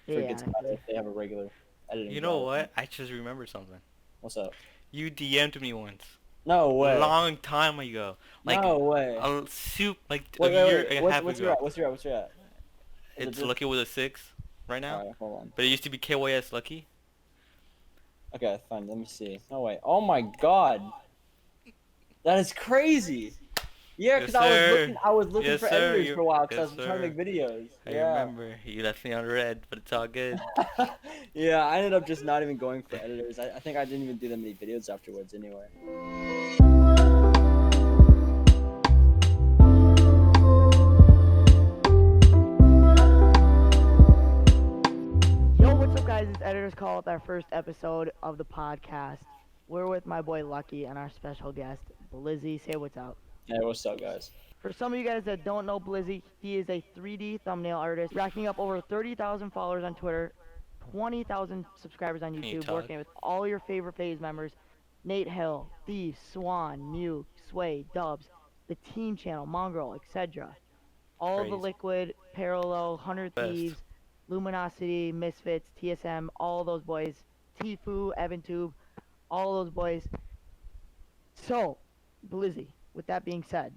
if it Yeah. gets better if they have a regular editing You know job. what? I just remembered something. What's up? You DM'd me once. No way. Long time ago. Like No way. like a Wait. year and a What's half what's your ago. at? What's your at? What's your at? Is it It's just? Lucky with a 6 right now. All right, hold on. But it used to be KYS Lucky. Okay, fine. Let me see. No way. Oh my God, that is crazy. Yeah, Yes, because I was sir. looking. I was looking Yes, for sir. editors You. for a while because I Yes, was trying to sir. make videos. I Yeah. remember. You left me on red, but it's all good. Yeah, I ended up just not even going for editors. I think I didn't even do that many videos afterwards anyway. Yo, what's up, guys? It's Editor's Call with our first episode of the podcast. We're with my boy Lucky and our special guest, Blizzy. Say what's up. Hey, what's up, guys? For some of you guys that don't know Blizzy, he is a 3D thumbnail artist, racking up over 30,000 followers on Twitter, 20,000 subscribers on Can you YouTube, talk? working with all your favorite phase members, Nate Hill, Thief, Swan, Mew, Sway, Dubs, the Team Channel, Mongrel, etc. All the Crazy. Liquid, Parallel, 100 Best. Thieves, Luminosity, Misfits, TSM, all those boys, Tfue, EvanTube, all those boys. So, Blizzy, with that being said,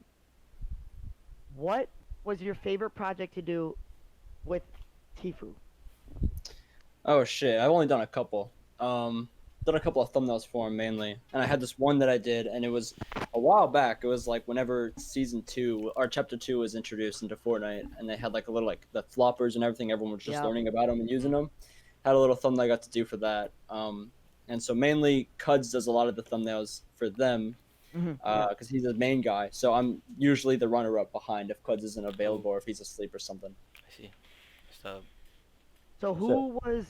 what was your favorite project to do with Tfue? Oh shit, I've only done a couple. Done a couple of thumbnails for him mainly, and I had this one that I did, and it was a while back. It was like whenever season 2 or chapter 2 was introduced into Fortnite, and they had like a little like the floppers and everything. Everyone was just Yeah. learning about them and using them. Had a little thumbnail I got to do for that. And so mainly Cuds does a lot of the thumbnails for them Yeah. because he's the main guy. So I'm usually the runner-up behind if Cuds isn't available or if he's asleep or something. I see. So So who was,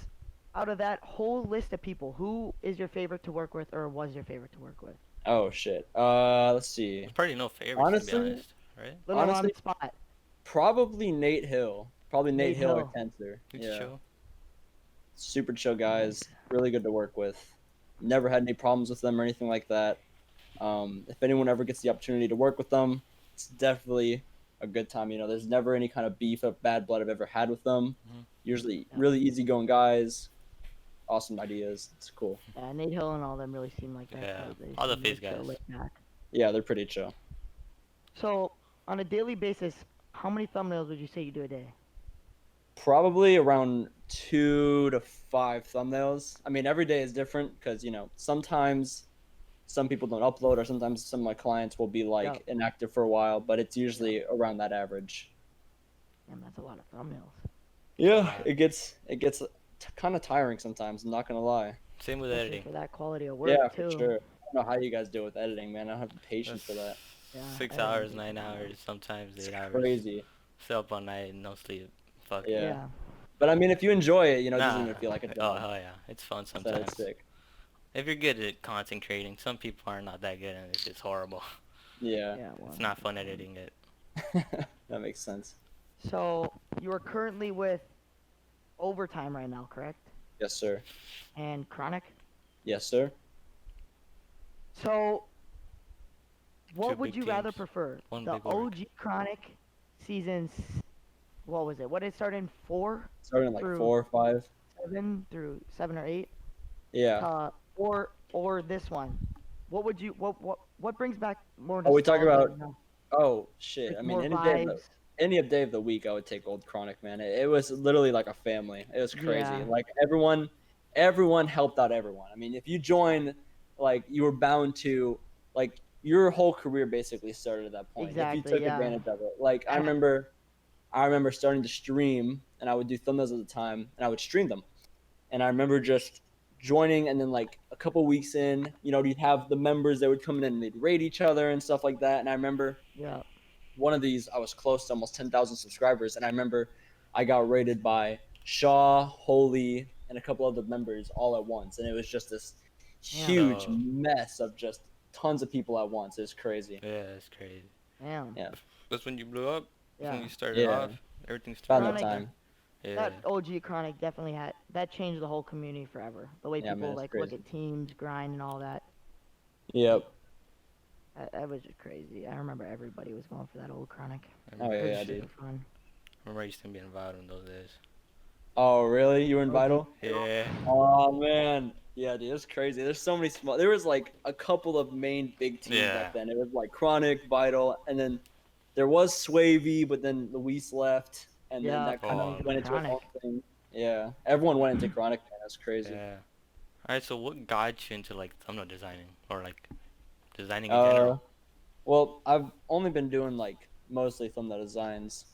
out of that whole list of people, who is your favorite to work with or was your favorite to work with? Oh shit. Let's see. there's probably no favorites to Honestly, be honest, right? Little on honestly, the spot. probably Nate Hill. Probably Nate Nate Hill or Hill. Tensor. Good Yeah. show. Super chill guys. Really good to work with. Never had any problems with them or anything like that. If anyone ever gets the opportunity to work with them, it's definitely a good time. You know, there's never any kind of beef or bad blood I've ever had with them. Mhm. Usually really easygoing guys. Awesome ideas. It's cool. Yeah, Nate Hill and all them really seem like that. Yeah, They all the seem real phase chill, guys. laid back. Yeah, they're pretty chill. So, on a daily basis, how many thumbnails would you say you do a day? Probably around 2 to 5 thumbnails. I mean, every day is different because, you know, sometimes some people don't upload or sometimes some of my clients will be like Yep. inactive for a while, but it's usually around that average. Damn, that's a lot of thumbnails. Yeah, it gets kind of tiring sometimes, I'm not going to lie. Same with Especially editing. for that quality of work, Yeah, too. for sure. I don't know how you guys deal with editing, man. I don't have the patience for that. Yeah, 6 editing hours, takes 9 a while. hours, sometimes It's 8 hours. crazy. Stay up all night, no sleep. Fuck. Yeah. Yeah. But I mean, if you enjoy it, you know, it Nah. doesn't even feel like a Oh job. hell yeah, it's fun So sometimes. it's sick. If you're good at content creating, some people are not that good and it's just horrible. Yeah. Yeah, well, It's not fun editing it. That makes sense. So, you are currently with Overtime right now, correct? Yes, sir. And Chronic? Yes, sir. So, what Two would big you rather teams, prefer? one The big org. OG Chronic seasons, what was it? What did it start in? 4? Starting like Through- 4 or 5. 7 through 7 or 8? Yeah. Or this one? What would you, what brings back more Oh, we talk nostalgia, about- you know? Oh shit! Like I mean, more any day, vibes? any day of the week, I would take Old Chronic, man. It was literally like a family. It was crazy. Yeah. Like everyone helped out everyone. I mean, if you joined, like you were bound to, like your whole career basically started at that point. If you Exactly, took yeah. advantage of it. Like I remember starting to stream, and I would do thumbnails at the time, and I would stream them, and I remember just joining, and then like a couple weeks in, you know, you'd have the members that would come in and they'd raid each other and stuff like that, and I remember Yeah. one of these, I was close to almost 10,000 subscribers, and I remember I got rated by Shaw, Holy, and a couple other members all at once, and it was just this huge Oh. mess of just tons of people at once. It was crazy. Yeah, it's crazy. Damn. Yeah. That's when you blew up. That's when Yeah. you started Yeah. off. Everything About started that off. Chronic- time. Yeah. That OG Chronic definitely that changed the whole community forever. The way Yeah, man, people it's like look crazy. at teams, grind, and all that. Yep. That was just crazy. I remember everybody was going for that old Chronic. Oh It yeah, was yeah, super dude. fun. I remember I used to be involved in those days. Oh, really? You were in OG. Vital? Yeah. Oh man, yeah, dude, it's crazy. There's so many small. There was like a couple of main big teams back Yeah. then. It was like Chronic, Vital, and then there was Swavy, but then Luis left, and then Yeah, that kind I of Oh mean went into its man. own Chronic. thing. Yeah, everyone went into Chronic, man. That's crazy. Yeah. Alright, so what got you into like thumbnail designing or like designing in Uh, general? well, I've only been doing like mostly thumbnail designs.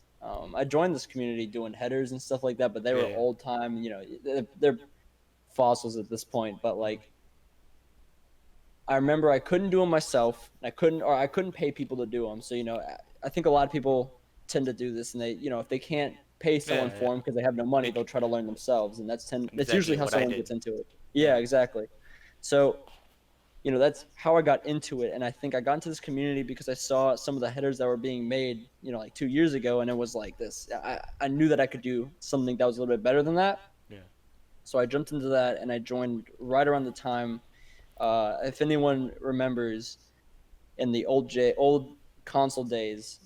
I joined this community doing headers and stuff like that, but they Yeah, were yeah. old time. You know, they're fossils at this point. But like, I remember I couldn't do them myself. I couldn't pay people to do them. So you know, I think a lot of people tend to do this, and they, you know, if they can't pay someone Yeah, yeah. for them because they have no money, they'll Make try to learn themselves, and that's usually exactly how what I someone did. gets into it. Yeah. Yeah, exactly. So you know, that's how I got into it, and I think I got into this community because I saw some of the headers that were being made, you know, like 2 years ago, and it was like this. I knew that I could do something that was a little bit better than that, Yeah. so I jumped into that, and I joined right around the time. If anyone remembers, in the old console days,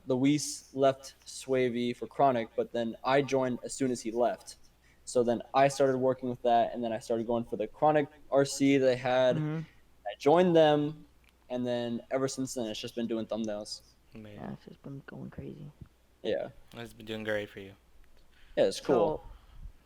Luis left Swavy for Chronic, but then I joined as soon as he left. So then I started working with that, and then I started going for the Chronic RC they had. Mhm. I joined them, and then ever since then, it's just been doing thumbnails. Yeah, Amazing. it's just been going crazy. Yeah, It's been doing great for you. yeah, it's cool.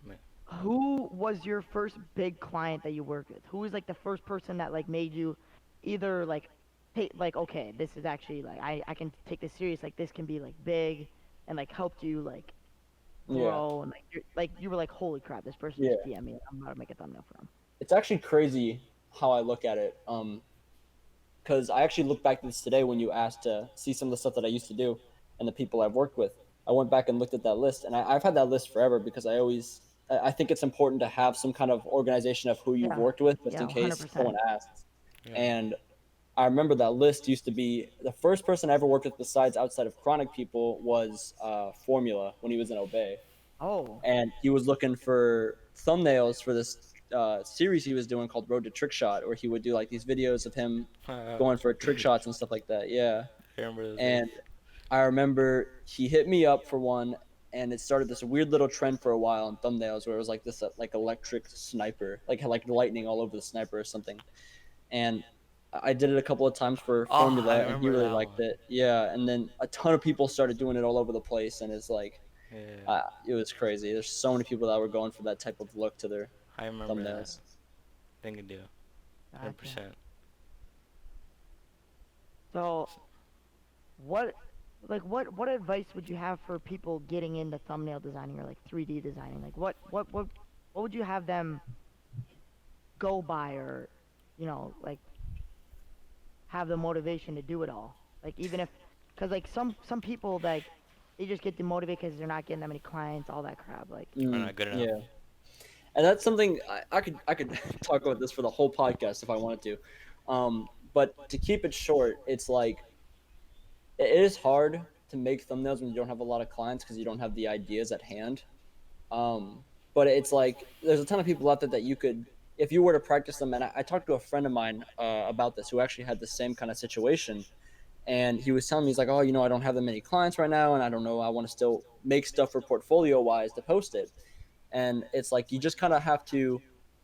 So, who was your first big client that you worked with? Who was like the first person that like made you either like take like okay, this is actually like I can take this serious, like this can be like big and like helped you like Yeah, grow and like you were like holy crap, this person yeah. just DM me. I'm about to make a thumbnail for him. It's actually crazy how I look at it. Because I actually looked back to this today when you asked to see some of the stuff that I used to do and the people I've worked with. I went back and looked at that list, and I've had that list forever because I think it's important to have some kind of organization of who you've Yeah. worked with just Yeah, in case someone 100%. asks. Yeah. And I remember that list used to be the first person I ever worked with besides outside of Chronic people was Formula when he was in Obey, Oh. and he was looking for thumbnails for this series he was doing called Road to Trick Shot, where he would do like these videos of him I going for trick shots and stuff like that. Yeah, remember those days. and I remember he hit me up for one, and it started this weird little trend for a while on thumbnails where it was like this like electric sniper, like lightning all over the sniper or something. And I did it a couple of times for Oh, I Formula, and he remember really that liked one. it. Yeah, and then a ton of people started doing it all over the place, and it's like Yeah. it was crazy. There's so many people that were going for that type of look to their I remember that. thumbnails. Think I do. Gotcha. 100%. So, what what advice would you have for people getting into thumbnail designing or like 3D designing? Like what would you have them go by or like have the motivation to do it all? Like even if cuz like some people like they just get demotivated cuz they're not getting that many clients, all that crap like Or Mm, not good enough. yeah, and that's something I could talk about this for the whole podcast if I wanted to. But to keep it short, it's like it is hard to make thumbnails when you don't have a lot of clients because you don't have the ideas at hand. Um, but it's like there's a ton of people out there that you could, if you were to practice them. And I talked to a friend of mine about this who actually had the same kind of situation, and he was telling me he's like, oh, you know, I don't have that many clients right now, and I don't know, I want to still make stuff for portfolio wise to post it. And it's like you just kind of have to,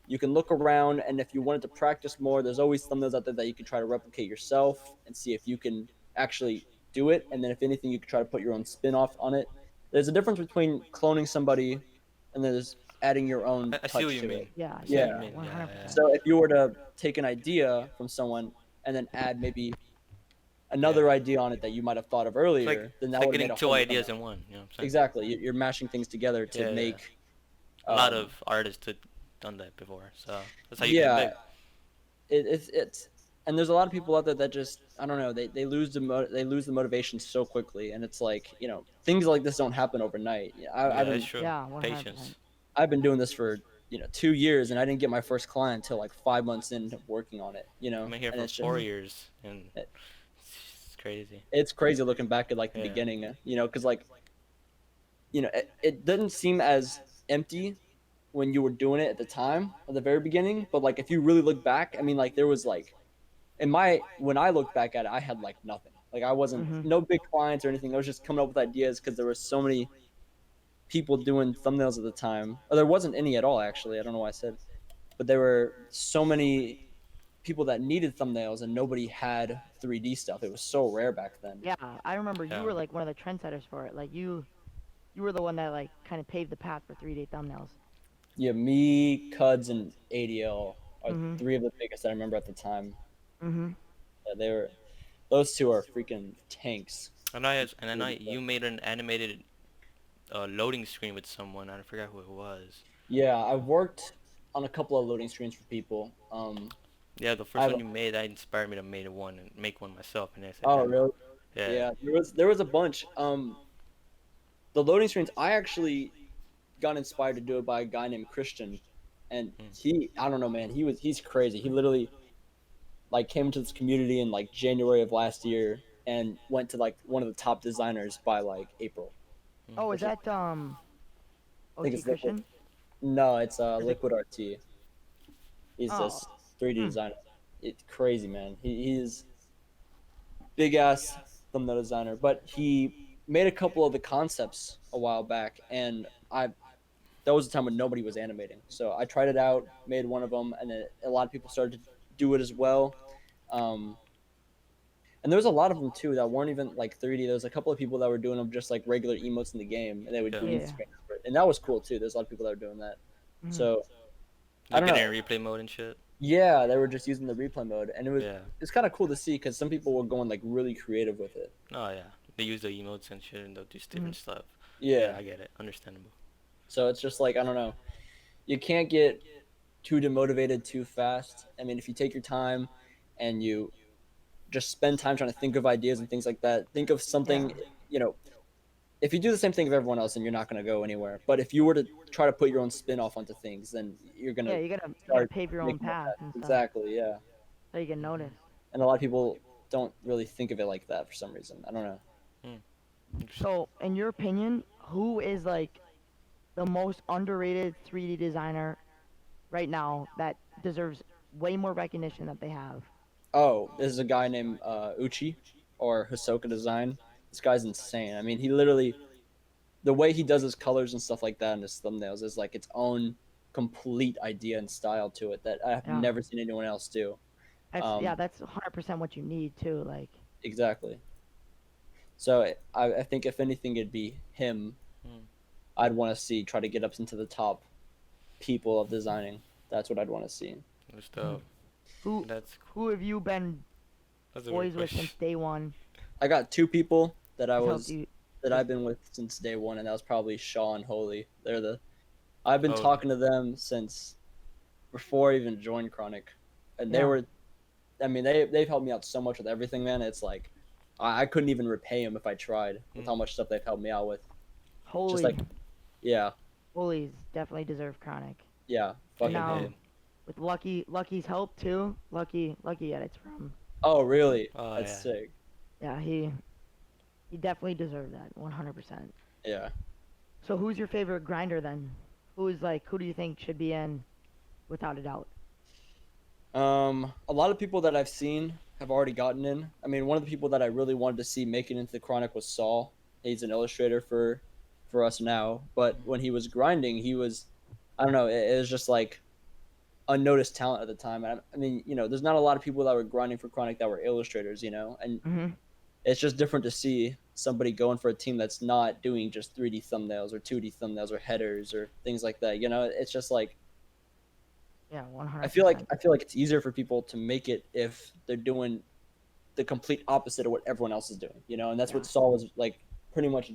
you can look around, and if you wanted to practice more, there's always thumbnails out there that you can try to replicate yourself and see if you can actually do it. And then if anything, you can try to put your own spin off on it. There's a difference between cloning somebody and there's adding your own I see what touch you to it. mean. yeah, I see yeah, what you Yeah. yeah, mean. Yeah, yeah. 100%. So if you were to take an idea from someone and then add maybe Yeah. another idea on it that you might have thought of earlier, then It's that like would have made getting a two whole new ideas thumbnail. in one. You know what I'm saying? Exactly. You're mashing things together to Yeah, yeah. make A lot um, of artists have done that before, so that's how you get yeah, big. it's and there's a lot of people out there that just I don't know, they lose they lose the motivation so quickly, and it's like, you know, things like this don't happen overnight. Yeah, it's true. Yeah, 100%. Patience. I've been doing this for, you know, 2 years, and I didn't get my first client until like 5 months into working on it, you I've know, been here and for it's four Mhm. just years, and it, it's crazy. it's crazy looking back at like the Yeah. beginning, you know, because like, you know, it didn't seem as empty when you were doing it at the time at the very beginning, but like if you really look back, I mean, like there was like in my when I look back at it, I had like nothing. Like I wasn't Mhm. no big clients or anything. I was just coming up with ideas because there were so many people doing thumbnails at the time. Or there wasn't any at all, actually. I don't know why I said, but there were so many people that needed thumbnails and nobody had 3D stuff. It was so rare back then. Yeah, I remember you Yeah. were like one of the trendsetters for it. Like you were the one that like kind of paved the path for 3D thumbnails. Yeah, me, Cuds, and ADL are Mhm. three of the biggest I remember at the time. Mhm. Yeah, they were those two are freaking tanks. And I know you made an animated loading screen with someone. I forgot who it was. Yeah, I've worked on a couple of loading screens for people. Yeah, the I first have. one you made, that inspired me to make one myself. And I said, Oh, damn, really? yeah. Yeah, there was a bunch. The loading screens. I actually got inspired to do it by a guy named Christian, and Mm. I don't know, man. He's crazy. He literally like came into this community in like January of last year and went to like one of the top designers by like April, Mm. Oh, is which is that I think OG it's Liquid. Christian? No, it's Is it? Liquid RT. He's Oh. this 3D Hmm. designer. It's crazy, man. He's big ass thumbnail designer, but he made a couple of the concepts a while back, and I that was a time when nobody was animating. So I tried it out, made one of them, and then a lot of people started to do it as well. Um, and there was a lot of them too that weren't even like 3D. There was a couple of people that were doing them just like regular emotes in the game, and they would Yeah. green Yeah. screen over it, and that was cool too. There's a lot of people that were doing that. Mhm. So I Like don't get know. in replay mode and shit. Yeah, they were just using the replay mode, and Yeah. it's kind of cool to see because some people were going like really creative with it. Oh yeah. They use the emotes and shit and they'll do different Mhm. stuff. Yeah, Yeah, I get it. Understandable. so it's just like I don't know. You can't get too demotivated too fast. I mean, if you take your time and you just spend time trying to think of ideas and things like that, think of Yeah. something, you know, if you do the same thing of everyone else, then you're not going to go anywhere. But if you were to try to put your own spin off onto things, then you're going Yeah, to you gotta start pave your own making that path path. and stuff Exactly, yeah. so you can Mm-hmm. notice. And a lot of people don't really think of it like that for some reason. I don't know. Mm. Interesting. So, in your opinion, who is like the most underrated 3D designer right now that deserves way more recognition that they have? Oh, this is a guy named Uchi or Hisoka Design. This guy's insane. I mean, he literally the way he does his colors and stuff like that in his thumbnails is like its own complete idea and style to it that I have Yeah, never seen anyone else do. yeah, Um, that's 100% what you need too. Like, exactly. So I think if anything, it'd be him. Mm. I'd want to see try to get up into the top people of designing. That's what I'd want to see. That's mhm. dope. who That's who have you been that's a weird boys with question. since day one? I got two people Has helped you. that Just I've been with since day one, and that was probably Shaw and Holy. I've been Oh, talking to them since before I even joined Chronic, and they yeah, were I mean, they've helped me out so much with everything, man. It's like I couldn't even repay them if I tried with mm. how much stuff they've helped me out with. Just holy like, yeah, holy's definitely deserve chronic. yeah, And Yeah, fucking he now A. did. with Lucky's help too. Lucky edits from. Oh, really? Oh That's yeah. sick. Yeah, he definitely deserved that 100%. Yeah. So who's your favorite grinder then? Who do you think should be in without a doubt? A lot of people that I've seen have already gotten in. I mean, one of the people that I really wanted to see make it into the Chronic was Saul. He's an illustrator for us now, but when he was grinding, he was, I don't know, it was just like unnoticed talent at the time. I mean, there's not a lot of people that were grinding for Chronic that were illustrators, and Mhm. it's just different to see somebody going for a team that's not doing just 3D thumbnails or 2D thumbnails or headers or things like that. It's just like Yeah, I feel like 100%. I feel like it's easier for people to make it if they're doing the complete opposite of what everyone else is doing, and that's Yeah. what Saul was like pretty much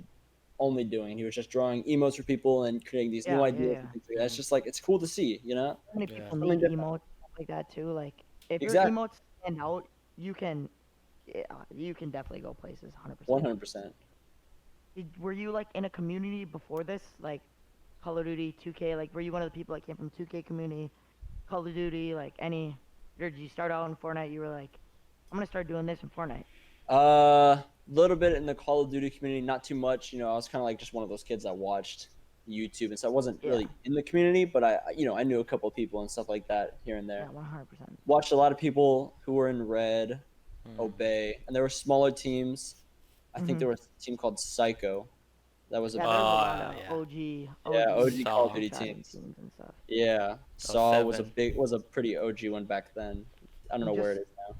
only doing. He was just drawing emotes for people and creating these new Yeah, yeah, ideas yeah. and things like that. It's Mm. just like it's cool to see, So many Yeah. people something need different. emotes stuff like that too. Like if your Exactly, emotes stand out, you can yeah, you can definitely go places 100%. 100%. Were you like in a community before this, like Call of Duty, 2K? Like were you one of the people that came from 2K community, Call of Duty, like any? Or did you start out in Fortnite? You were like, I'm gonna start doing this in Fortnite. Little bit in the Call of Duty community, not too much. I was kind of like just one of those kids that watched YouTube, and so I wasn't Yeah, really in the community, but I knew a couple of people and stuff like that here and yeah, there. 100%. Watched a lot of people who were in Red, Mm. Obey, and there were smaller teams. I think Mhm. there was a team called Psycho, That was a Yeah, there's a lot of Yeah. yeah, OG Call of Saw. Duty screenshotting teams. teams and stuff. Yeah, That was Saw seven. was a pretty OG one back then. I don't And know where just it is now.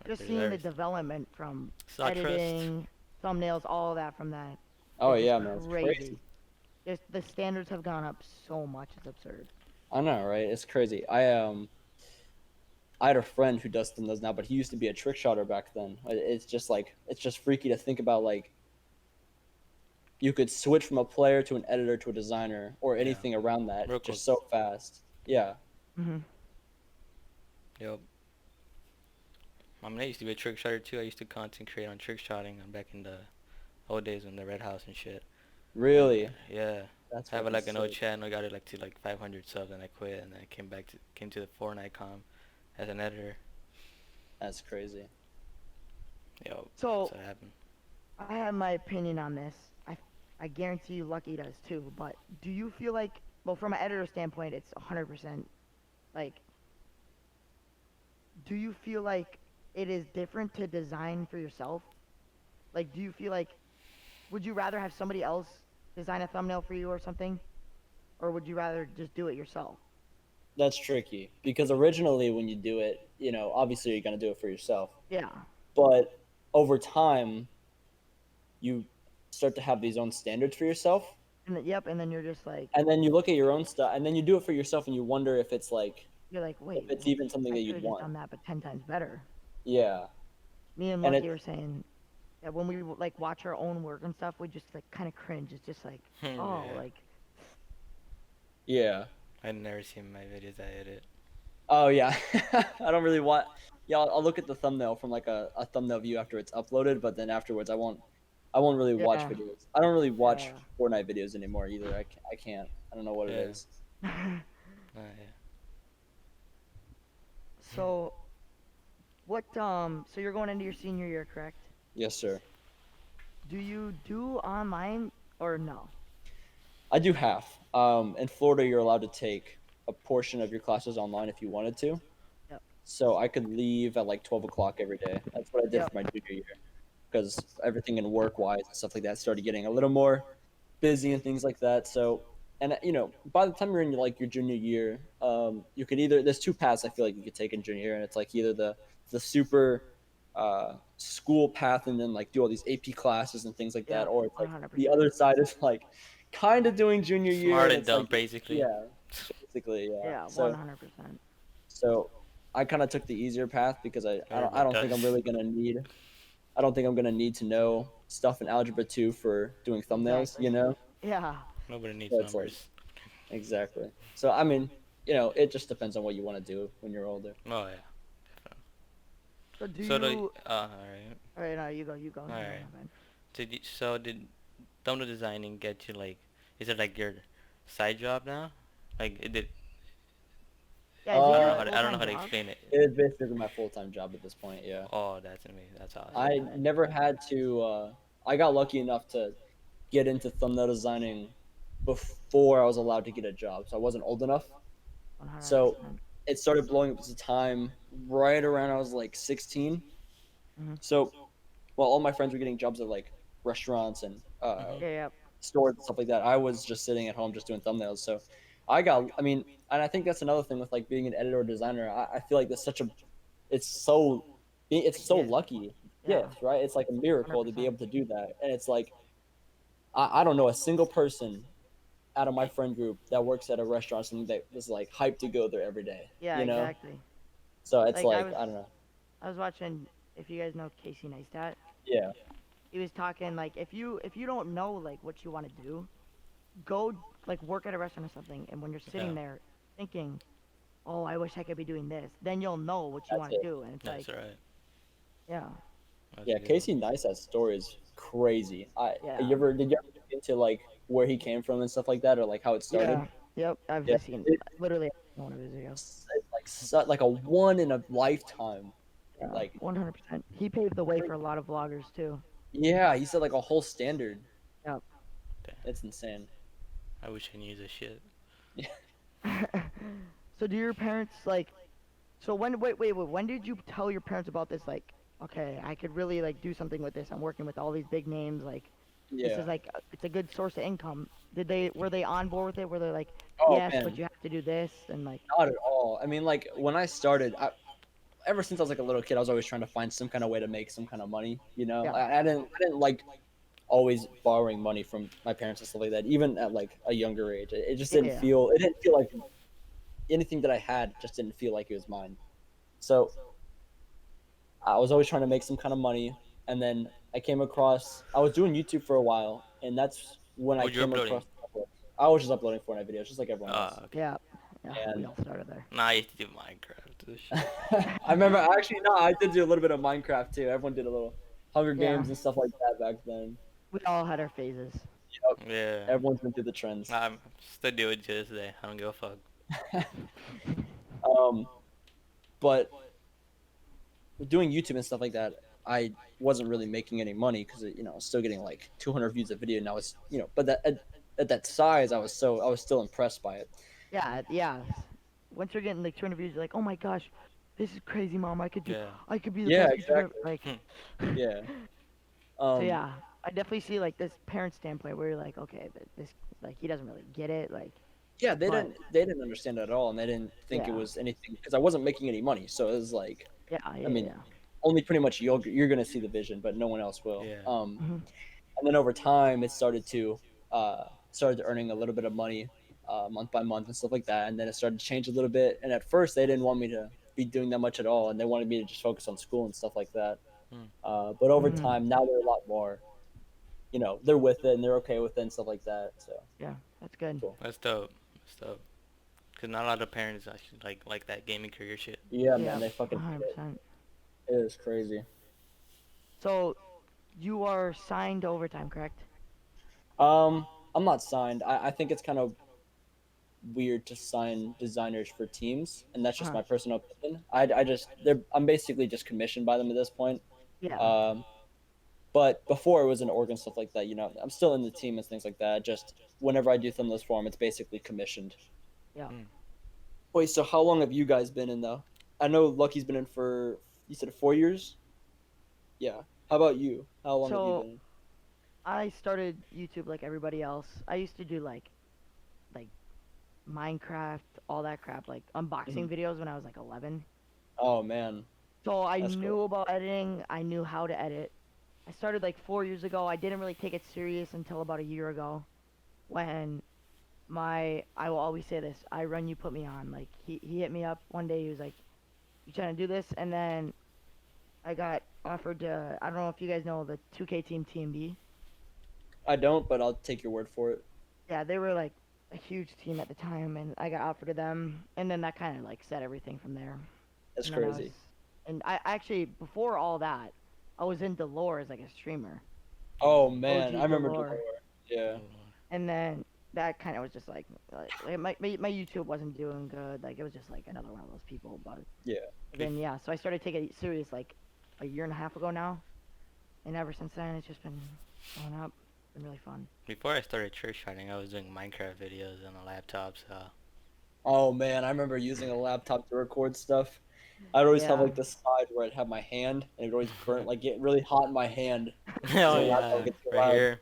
just There's seeing the everything. development from Saw Trust. editing, thumbnails, all of that from that, Oh it's just yeah, man, it's crazy. crazy. Just the standards have gone up so much, it's absurd. I know, right? It's crazy. I had a friend who does those now, but he used to be a trick shotter back then. It's just like it's just freaky to think about like you could switch from a player to an editor to a designer or Yeah. anything around that Real quick. just so fast. Yeah. Hmm. Yep. I mean, I used to be a trick shotter too. I used to content create on trick shotting back in the old days when the Red House and shit. Really? Yeah. That's I have fucking like an old sick. channel, got it like to like 500 subs, and I quit, and then I came to the Fortnite com as an editor. That's crazy. Yo, that's So what happened. I have my opinion on this. I guarantee you Lucky does too, but do you feel like, well, from an editor standpoint, it's 100% like, do you feel like it is different to design for yourself? Like, do you feel like, would you rather have somebody else design a thumbnail for you or something? Or would you rather just do it yourself? That's tricky because originally when you do it, obviously you're going to do it for yourself. Yeah. But over time, you start to have these own standards for yourself. Yep, and then you're just like, And then you look at your own stuff and then you do it for yourself and you wonder if it's like, you're like, if wait, it's even something I that could you'd have just want. done that, but 10 times better. Yeah. Me and And Lucky it, were saying that when we like watch our own work and stuff, we just like kind of cringe. It's just like, oh, Yeah. like, yeah. I've never seen my videos I edit. Oh yeah, I don't really want. Yeah, I'll look at the thumbnail from like a thumbnail view after it's uploaded, but then afterwards I won't really watch yeah, videos. I don't really watch yeah. Fortnite videos anymore either. I can't. I don't know what it Yeah. is. Yeah. So what? So you're going into your senior year, correct? Yes, sir. Do you do online or no? I do half. In Florida, you're allowed to take a portion of your classes online if you wanted to. Yep. So I could leave at like 12 o'clock every day. That's what I did Yep. for my junior year because everything in work wise and stuff like that started getting a little more busy and things like that. So, and by the time you're in like your junior year, you could either there's two paths I feel like you could take in junior year, and it's like either the super school path and then like do all these AP classes and things like that, Yep. or it's like the 100%. other side is like kind of doing junior year, Smart and and it's like dumb, basically. yeah, basically yeah. Yeah. So 100%. so I kind of took the easier path because I Everybody don't think I'm does. really gonna need I don't think I'm gonna need to know stuff in algebra 2 for doing thumbnails, Exactly. you know. Yeah. Nobody needs So it's like numbers. exactly. So I mean, it just depends on what you want to do when you're older. Oh yeah. So do So the you? alright, All right. No, you go. You go. You go. alright. My bad. Did thumbnail designing get you like? Is it like your side job now? Like it did. Yeah. Is it your I don't know full-time how to job? explain it. It is basically my full time job at this point. Yeah, Oh, that's amazing. That's awesome. I Yeah. never had to. I got lucky enough to get into thumbnail designing before I was allowed to get a job, so I wasn't old enough. So 100%. it started blowing up at the time right around I was like 16. Hmm. So while all my friends were getting jobs at like restaurants and Mhm. Yeah. Yep. stores and stuff like that, I was just sitting at home just doing thumbnails. So I mean, and I think that's another thing with like being an editor or designer. I feel like that's such a, it's so, it's Big so gift. lucky Yeah. gift, right? It's like a miracle to be 100%. able to do that. And it's like, I don't know a single person out of my friend group that works at a restaurant or something that is like hyped to go there every day, Yeah. you know? Exactly. So it's Like like, I don't know. I was watching. If you guys know Casey Neistat, Yeah. he was talking like if you don't know like what you want to do, go like work at a restaurant or something, and when you're Yeah. sitting there thinking, oh, I wish I could be doing this, then you'll know what you That's want to it. do, and it's That's like, right. yeah, That's a Yeah, good one. Casey Neistat's story is crazy. yeah, Did you ever look into like where he came from and stuff like that, or like how it started? yeah, yep. Yeah, I've seen literally one of his videos. it's like like a one in a lifetime. Yeah, Like 100%. He paved the way for a lot of vloggers too. yeah, he set like a whole standard. Yep. Damn. It's insane. I wish I knew this shit. So do your parents like? So wait, when did you tell your parents about this? Like, okay, I could really like do something with this. I'm working with all these big names. Like, This Yeah. is like it's a good source of income. Were they on board with it? Were they like, Oh yes, but man, you have to do this and like, not at all. I mean, like when I started, ever since I was like a little kid, I was always trying to find some kind of way to make some kind of money. You know, yeah, I didn't like always borrowing money from my parents and stuff like that. Even at like a younger age, it just yeah, didn't yeah. feel. It didn't feel like anything that I had just didn't feel like it was mine. So I was always trying to make some kind of money, and then I came across. I was doing YouTube for a while, and that's when I What you came uploading? across. I was just uploading Fortnite videos, just like everyone else. Okay. Yeah, yeah, we And all started there. Nah, I used to do Minecraft. This shit. I remember actually no, I did do a little bit of Minecraft too. Everyone did a little Hunger Yeah, Games and stuff like that back then. we all had our phases. Yep, Yeah. everyone's been through the trends. I'm still do it to this day. I don't give a fuck. um, but doing YouTube and stuff like that, I wasn't really making any money because I was still getting like 200 views a video. Now it's but at that size, I was still impressed by it. Yeah, yeah. Once you're getting like 200 views, you're like, oh my gosh, this is crazy, mom. Yeah. I could be the Yeah, best YouTuber ever. exactly. Like, Hmm. Yeah. so Um, yeah, I definitely see like this parent standpoint where you're like, okay, but this like he doesn't really get it. Like, yeah, but they didn't understand it at all, and they didn't think it yeah, was anything because I wasn't making any money. So it was like, yeah, yeah, I mean, yeah. only pretty much you're gonna see the vision, but no one else will. Yeah. Hmm. And then over time, it started earning a little bit of money, month by month and stuff like that. And then it started to change a little bit. And at first, they didn't want me to be doing that much at all, and they wanted me to just focus on school and stuff like that. Hmm. But over Hmm. time, now they're a lot more, they're with it and they're okay with it and stuff like that. So Yeah, that's good. cool. That's dope. That's dope. Cause not a lot of parents actually like that gaming career shit. Yeah, man, Yeah, they fucking hate it. 100%. It is crazy. So you are signed to overtime, correct? I'm not signed. I think it's kind of weird to sign designers for teams, and that's just Huh? my personal opinion. I'm basically just commissioned by them at this point. Yeah. Um, but before it was an org and stuff like that, I'm still in the team and things like that. Just whenever I do thumbnails for them, it's basically commissioned. Yeah. Hmm. Wait, so how long have you guys been in though? I know Lucky's been in for you said 4 years. Yeah. How about you? How long have you So been in? I started YouTube like everybody else. I used to do like Minecraft, all that crap, like unboxing Mhm. videos when I was like 11. Oh man, So I that's cool. knew about editing. I knew how to edit. I started like 4 years ago. I didn't really take it serious until about a year ago, when I will always say this. I run, you put me on. Like he hit me up one day. He was like, "You trying to do this?" And then I got offered to. I don't know if you guys know the 2K team TMB. I don't, but I'll take your word for it. Yeah, they were like a huge team at the time, and I got offered to them, and then that kind of like set everything from there. That's And then crazy. and I actually before all that, I was in Delore as like a streamer, Oh man, I OG remember Delore, Delaware. Yeah. and then that kind of was just like my YouTube wasn't doing good. Like it was just like another one of those people. But Yeah. then yeah, so I started taking it serious like a year and a half ago now, and ever since then it's just been going up. Been really fun. Before I started church sharding, I was doing Minecraft videos on a laptop. So Oh man, I remember using a laptop to record stuff. I'd always have Yeah. like this side where I'd have my hand and it would always burn like get really hot in my hand because oh the laptop yeah, would get too right loud. here.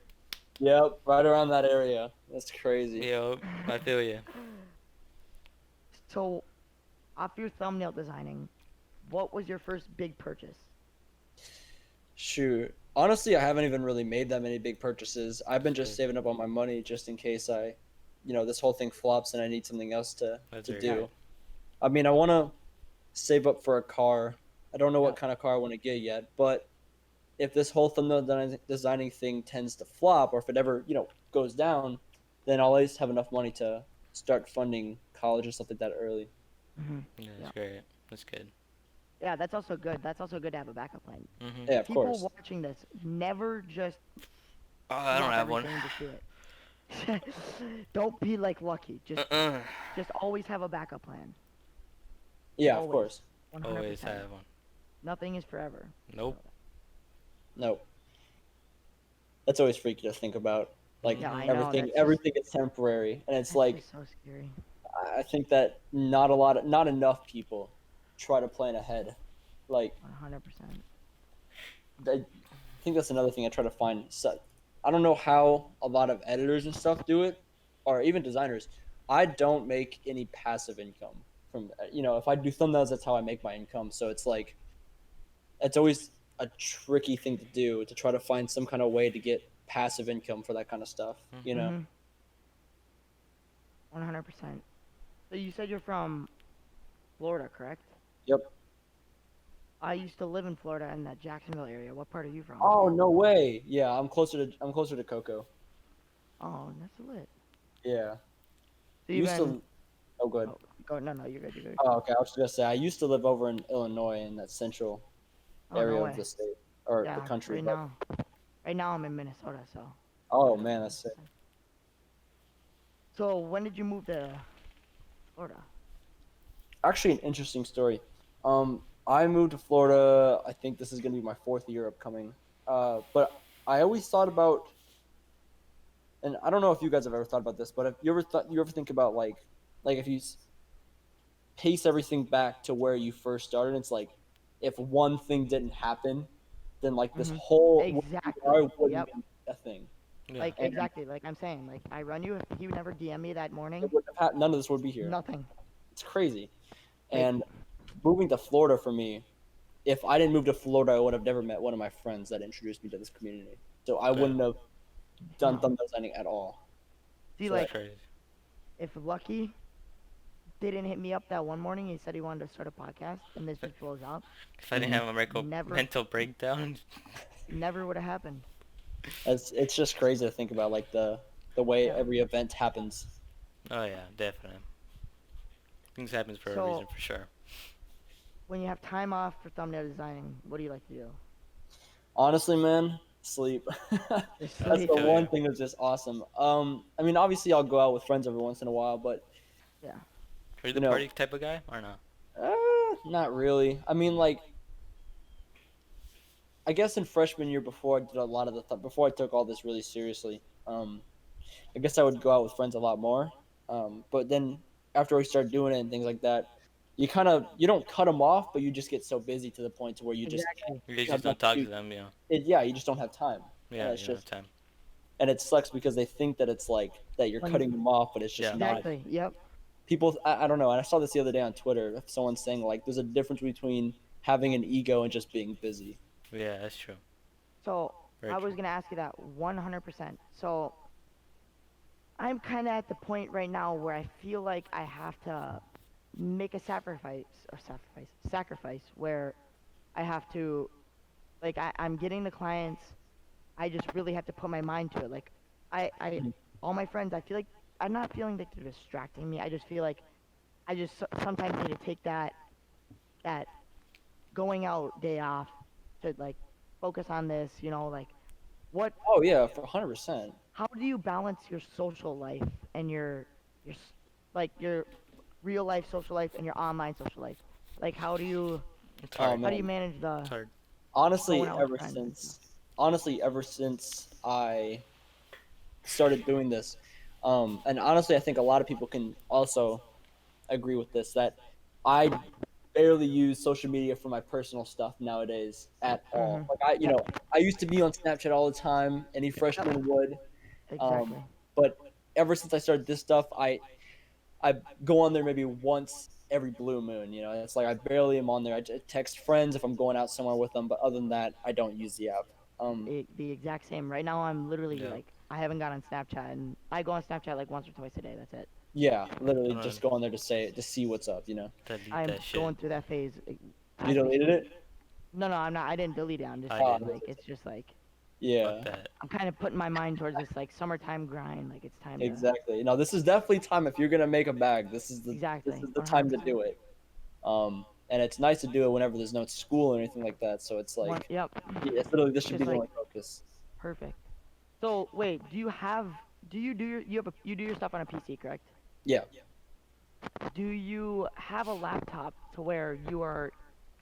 Yep, right around that area. That's crazy. Yo, I feel you. So, off your thumbnail designing, what was your first big purchase? Shoot. Honestly, I haven't even really made that many big purchases. I've been just Shit. saving up all my money just in case this whole thing flops and I need something else That's to very do. good. I mean, I want to save up for a car. I don't know what Yep. kind of car I want to get yet, but if this whole thumbnail designing thing tends to flop, or if it ever goes down, then I'll at least have enough money to start funding college or something like that early. Hmm. Yeah, Yeah. that's great. That's good. Yeah, that's also good. That's also good to have a backup plan. Mhm. Yeah, of People course. watching this, never just Oh, I don't drop have one. everything to do it. Don't be like Lucky. Uh-uh. Just always have a backup plan. Yeah, of Always. course. 100%. Always have one. Nothing is forever. Nope. No, that's always freaky to think about. Like Yeah, I Mhm. know. everything, That's just everything is temporary, and it's that's like just so scary. I think that not enough people try to plan ahead. Like 100%. I think that's another thing I try to find. I don't know how a lot of editors and stuff do it, or even designers. I don't make any passive income from, if I do thumbnails, that's how I make my income. So it's like, it's always a tricky thing to do to try to find some kind of way to get passive income for that kind of stuff. Mm-hmm. 100%. So you said you're from Florida, correct? Yep. I used to live in Florida in that Jacksonville area. What part are you from? Oh, no way. Yeah, I'm closer to Cocoa. Oh, that's lit. Yeah. So you've Used been. to Oh, good. Oh, go. No, no, you're good. You're good. Oh, okay. I was gonna say I used to live over in Illinois in that central Oh, no area of way. the state or the Yeah. country, Right but now, right now I'm in Minnesota. So. oh Yeah. man, that's sick. 100%. So when did you move to Florida? Actually, an interesting story. I moved to Florida. I think this is gonna be my fourth year upcoming. But I always thought about, and I don't know if you guys have ever thought about this, but if you ever think about like if you pace everything back to where you first started, it's like if one thing didn't happen, then like this Mhm. whole Exactly. where wouldn't Yep. be a thing. Yeah. Like And exactly. Like I'm saying. Like I run you. If you never DM me that it morning, wouldn't have none of this would be here. nothing. It's crazy. Like. And moving to Florida for me, if I didn't move to Florida, I would have never met one of my friends that introduced me to this community. So I Yeah. wouldn't have done No. thumbnail designing at all. See, So That's that, like crazy. if Lucky didn't hit me up that one morning, he said he wanted to start a podcast, and this just blows up. If I didn't mhm. have a Never, mental breakdown. never would have happened. It's just crazy to think about like the way Yeah. every event happens. Oh yeah, definitely. Things happens for a So reason for sure. when you have time off for thumbnail designing, what do you like to do? Honestly, man, sleep. Just That's sleep. the Hell one yeah. thing that's just awesome. I mean, obviously, I'll go out with friends every once in a while, but Yeah. Are you you the know, party type of guy or not? not really. I mean, like, I guess in freshman year before I did a lot of before I took all this really seriously, I guess I would go out with friends a lot more. But then after we started doing it and things like that, you don't cut them off, but you just get so busy to the point to where you just Exactly. You have just don't nothing talk to to do. them, you know. Yeah, you just don't have time, and Yeah, it's you don't have just time. and it sucks because they think that it's like that you're When cutting them off, but it's just Yeah. not. exactly. Yep. People, I don't know, and I saw this the other day on Twitter. Someone saying like, there's a difference between having an ego and just being busy. Yeah, that's true. So Very I was true. gonna ask you that 100%. So I'm kind of at the point right now where I feel like I have to make a sacrifice where I have to like I'm getting the clients. I just really have to put my mind to it. Like I Mhm. all my friends, I feel like I'm not feeling like they're distracting me. I just feel like I just sometimes need to take that going out day off to like focus on this. Like what? Oh yeah, for 100%. How do you balance your social life and like your real life social life and your online social life? Like It's Oh hard. how do you man, manage the It's hard. going honestly, out with ever friends and stuff? since ever since I started doing this, and honestly, I think a lot of people can also agree with this that I barely use social media for my personal stuff nowadays at all. Mhm. Like Yep. I used to be on Snapchat all the time. Any Yep. freshman would, um, Exactly. but ever since I started this stuff, I go on there maybe once every blue moon. It's like I barely am on there. I just text friends if I'm going out somewhere with them, but other than that, I don't use the app. The exact same. Right now, I'm literally Yeah. like I haven't got on Snapchat, and I go on Snapchat like once or twice a day. That's it. Yeah, I literally don't just go on there to see what's up. delete I'm that shit. going through that phase You as we deleted speak. it? No, no, I'm not. I didn't delete it. I'm just I Oh, saying did. like it's just like Fuck yeah, that. I'm kind of putting my mind towards this like summertime grind. Like it's time to exactly. No, this is definitely time if you're gonna make a bag. This exactly is the time to 100%. do it. And it's nice to do it whenever there's no school or anything like that. So it's One, like, yep. yeah, it's literally this It's should be just the like only focus. perfect. So wait, do you do you do your stuff on a PC, correct? Yeah. Do you have a laptop to where you are,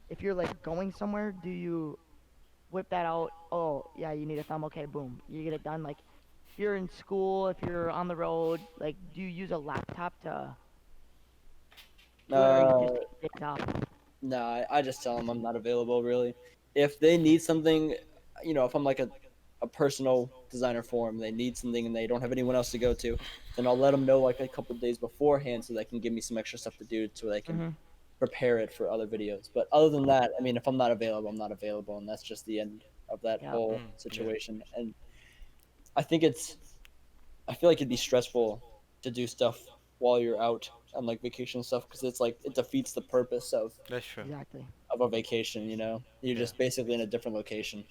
if you're like going somewhere, do you whip that out? Oh yeah, you need a thumb. Okay, boom, you get it done. Like if you're in school, if you're on the road, like do you use a laptop to do it, or you just Uh, take days off? no, I just tell them I'm not available really. If they need something, if I'm like a personal designer for them, they need something and they don't have anyone else to go to, then I'll let them know like a couple days beforehand so they can give me some extra stuff to do so they can Mhm. prepare it for other videos. But other than that, I mean, if I'm not available, I'm not available, and that's just the end of that Yep. whole Yeah. situation. And I think I feel like it'd be stressful to do stuff while you're out on like vacation and stuff because it's like it defeats the purpose That's true. Exactly. of a vacation. You're Yeah. just basically in a different location.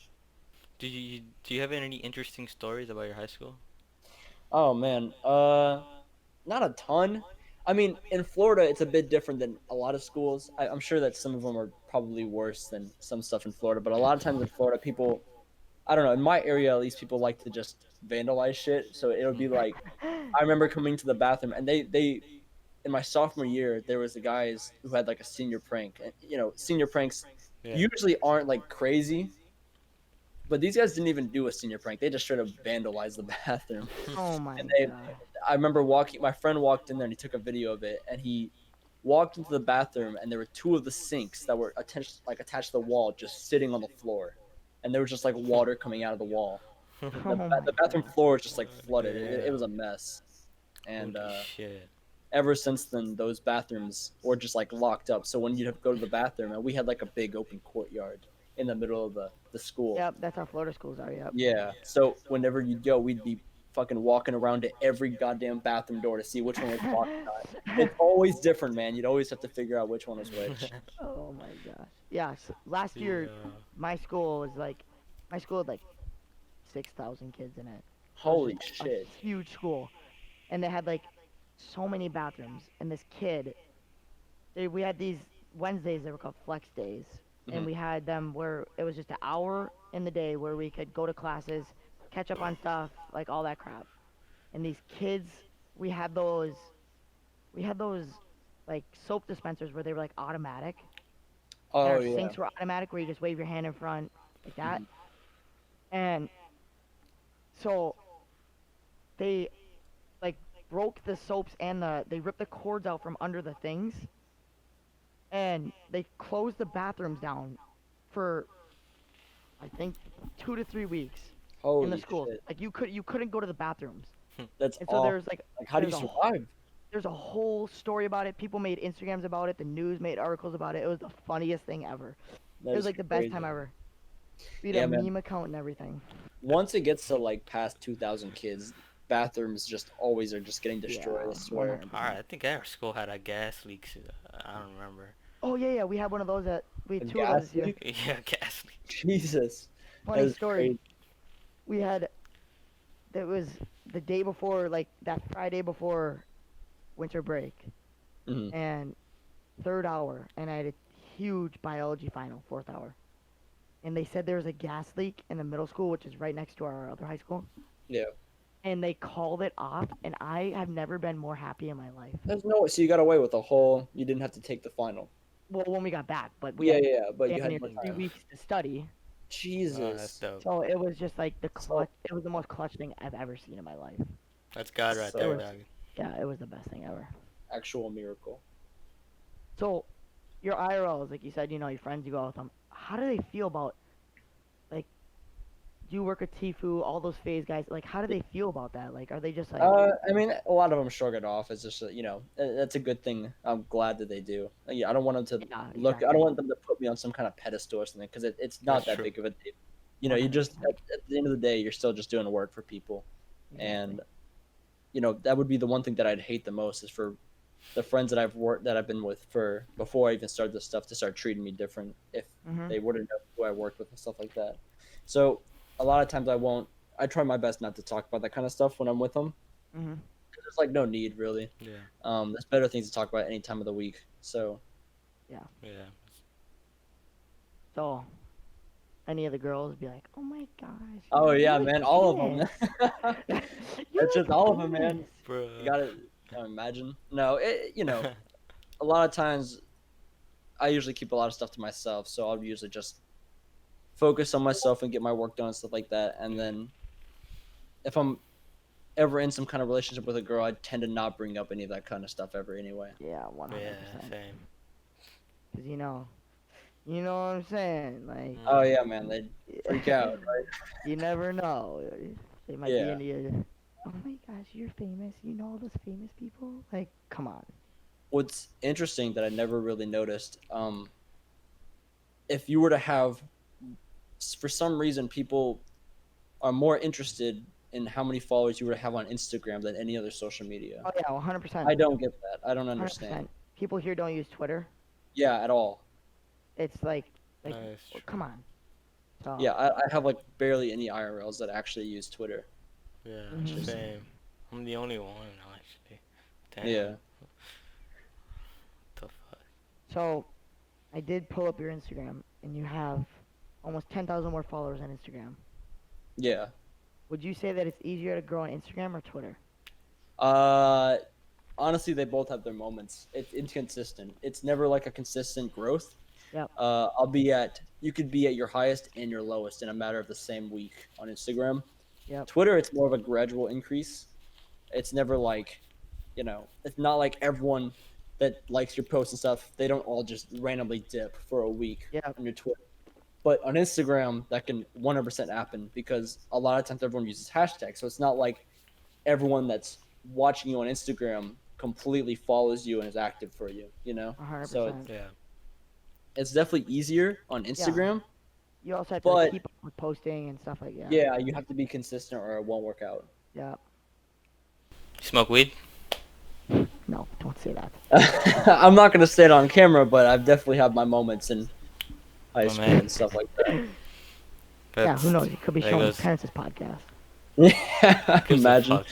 Do you have any interesting stories about your high school? Oh man, not a ton. I mean, in Florida, it's a bit different than a lot of schools. I'm sure that some of them are probably worse than some stuff in Florida, but a lot of times in Florida, people, I don't know, in my area at least, people like to just vandalize shit. So it'll be like, I remember coming to the bathroom and in my sophomore year, there was the guys who had like a senior prank. And, senior pranks Yeah. usually aren't like crazy, but these guys didn't even do a senior prank. They just straight up vandalized the bathroom. Oh And my gosh. I remember my friend walked in there and he took a video of it and he walked into the bathroom and there were two of the sinks that were attached to the wall just sitting on the floor. And there was just like water coming out of the wall. The, Oh the my bathroom gosh. floor was just like flooded. It was Damn. a mess. And Holy shit. ever since then, those bathrooms were just like locked up. So when you'd have to go to the bathroom, and we had like a big open courtyard in the middle of the school. Yep, that's how Florida schools are. Yep. Yeah. So whenever you'd go, we'd be fucking walking around to every goddamn bathroom door to see which one was locked or not. It's always different, man. You'd always have to figure out which one was which. Oh my gosh. Yeah. Last year, Yeah. my school was like, my school had like 6,000 kids in it. So it was Holy just a shit. huge school, and they had like so many bathrooms. And this kid, we had these Wednesdays that were called flex days, and Mhm. we had them where it was just an hour in the day where we could go to classes, catch up on stuff, like all that crap. And these kids, we had those, we had those like soap dispensers where they were like automatic, and Oh our yeah. sinks were automatic where you just wave your hand in front like that. Mhm. And so they like broke the soaps and they ripped the cords out from under the things, and they closed the bathrooms down for I think 2 to 3 weeks in the Holy schools. shit. Like you couldn't go to the bathrooms. That's And so awful. there's like Like, how do you there's a survive? there's a whole story about it. People made Instagrams about it. The news made articles about it. It was the funniest thing ever. It That was is like the best time crazy. ever. We had a Yeah, man. meme account and everything. Once it gets to like past 2,000 kids, bathrooms just always are just getting destroyed. Yeah, I swear. 100%. Alright, I think our school had a gas leak. I don't remember. Oh yeah, yeah. We had one of those we A had two of those gas this year. leak? Yeah, gas leak. Jesus. That Funny is story. crazy. We had it was the day before, like that Friday before winter break, Mhm. and third hour, and I had a huge biology final, fourth hour. And they said there was a gas leak in the middle school, which is right next to our other high school. Yeah. And they called it off, and I have never been more happy in my life. There's no way. So you got away with the whole. You didn't have to take the final. Well, when we got back, but we Yeah, had yeah, yeah. But you damn had near more three time. weeks to study. Oh, that's Jesus. dope. So it was just like the So clutch. It was the most clutch thing I've ever seen in my life. That's God right It there, so was, dog. yeah, it was the best thing ever. actual miracle. So, your IRLs, like you said, your friends, you go out with them. How do they feel about, like, you work with Tifu, all those phase guys? Like, how do they feel about that? Like, are they just like, I mean, a lot of them shrug it off. It's just that's a good thing. I'm glad that they do. Yeah, I don't want them to yeah, look. I exactly, don't want them to put me on some kind of pedestal or something because it's That's not that true. big of a deal. You just 100%, at the end of the day, you're still just doing work for people, exactly. and that would be the one thing that I'd hate the most is for the friends that I've been with for before I even started this stuff to start treating me different if Mhm, they wouldn't know who I worked with and stuff like that. So a lot of times I won't. I try my best not to talk about that kind of stuff when I'm with them mhm. because there's like no need really. Yeah. There's better things to talk about any time of the week. So Yeah. Yeah. So, any of the girls be like, "Oh my gosh, oh you yeah, look man, all of good. them. You That's just look all of them, man. good." You Bruh. gotta imagine. No, a lot of times I usually keep a lot of stuff to myself, so I'll usually just focus on myself and get my work done and stuff like that. And Yeah. then if I'm ever in some kind of relationship with a girl, I tend to not bring up any of that kind of stuff ever anyway. Yeah, one hundred Yeah, percent. same. Because You know what I'm saying? Like, Oh yeah, man, they freak out. you never know. They might be Yeah. into your. Oh my gosh, you're famous. You know all those famous people? Like, come on. What's interesting that I never really noticed, if you were to have, for some reason, people are more interested in how many followers you were to have on Instagram than any other social media. Oh yeah, 100%. I don't get that. I don't understand. 100%. People here don't use Twitter. Yeah, at all. It's like, No, that's true. come on. So, Yeah, I have like barely any IRLs that actually use Twitter. Yeah, It's hmm just same. I'm the only one now, actually. Damn. yeah, The fuck? so I did pull up your Instagram, and you have almost 10,000 more followers on Instagram. yeah. Would you say that it's easier to grow on Instagram or Twitter? Uh, Honestly, they both have their moments. It's inconsistent. It's never like a consistent growth. Yep. You could be at your highest and your lowest in a matter of the same week on Instagram. Yep. Twitter, it's more of a gradual increase. It's never like, it's not like everyone that likes your posts and stuff, they don't all just randomly dip for a week Yep. on your Twitter. But on Instagram, that can 100% happen because a lot of times everyone uses hashtags. So it's not like everyone that's watching you on Instagram completely follows you and is active for you. So 100%. Yeah. it's definitely easier on Yeah. Instagram, You also have to like, but keep up with posting and stuff like that. yeah, you have to be consistent or it won't work out. Yep. You smoke weed? No, don't say that. I'm not gonna say it on camera, but I've definitely had my moments in high Oh, school man. and stuff like that. Yeah, That's, who knows? He could be there showing his goes. parents his podcast. Yeah, Gives a imagine. fuck.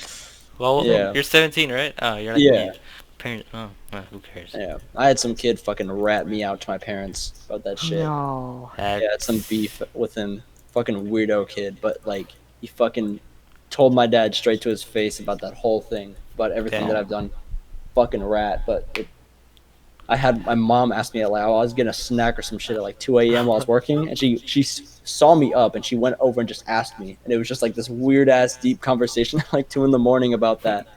Well, Yeah, you're 17, right? Oh, you're like yeah, me. Parent. Oh, who cares? yeah. I had some kid fucking rat me out to my parents about that shit. No. Yeah, I had some That's beef with him. Fucking weirdo kid, but like he fucking told my dad straight to his face about that whole thing, about everything that damn. I've done. Fucking rat, but I had my mom ask me like I was getting a snack or some shit at like 2 a.m. while I was working, and she saw me up and she went over and just asked me, and it was just like this weird ass deep conversation like 2 in the morning about that,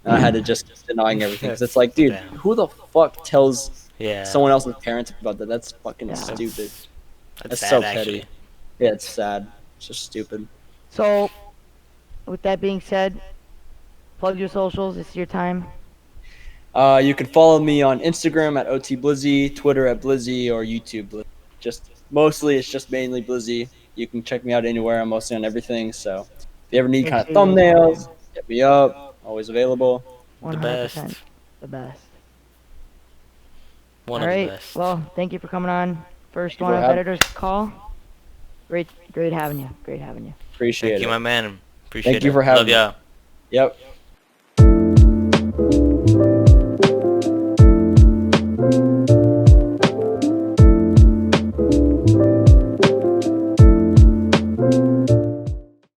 and I had to just keep denying everything because it's That's like, dude, damn. who the fuck tells Yeah. someone else's parents about that? That's fucking Yeah. stupid. That's That's so sad, petty. actually. Yeah, it's sad. It's just stupid. So, with that being said, plug your socials. It's your time. You can follow me on Instagram at OTBlizzy, Twitter at Blizzy, or YouTube Blizzy. Just mostly, it's just mainly Blizzy. You can check me out anywhere. I'm mostly on everything. So if you ever need Make kind of sure you guys follow him. thumbnails, hit me up. Always available. The 100%. best. The best. One All of the right. best. Well, thank you for coming on. First Thank you one for of having. Editor's Call. Great having you. Great having you. Thank Appreciate you, it. my man. Thank Appreciate you it. for Love having me. y'all. Yep.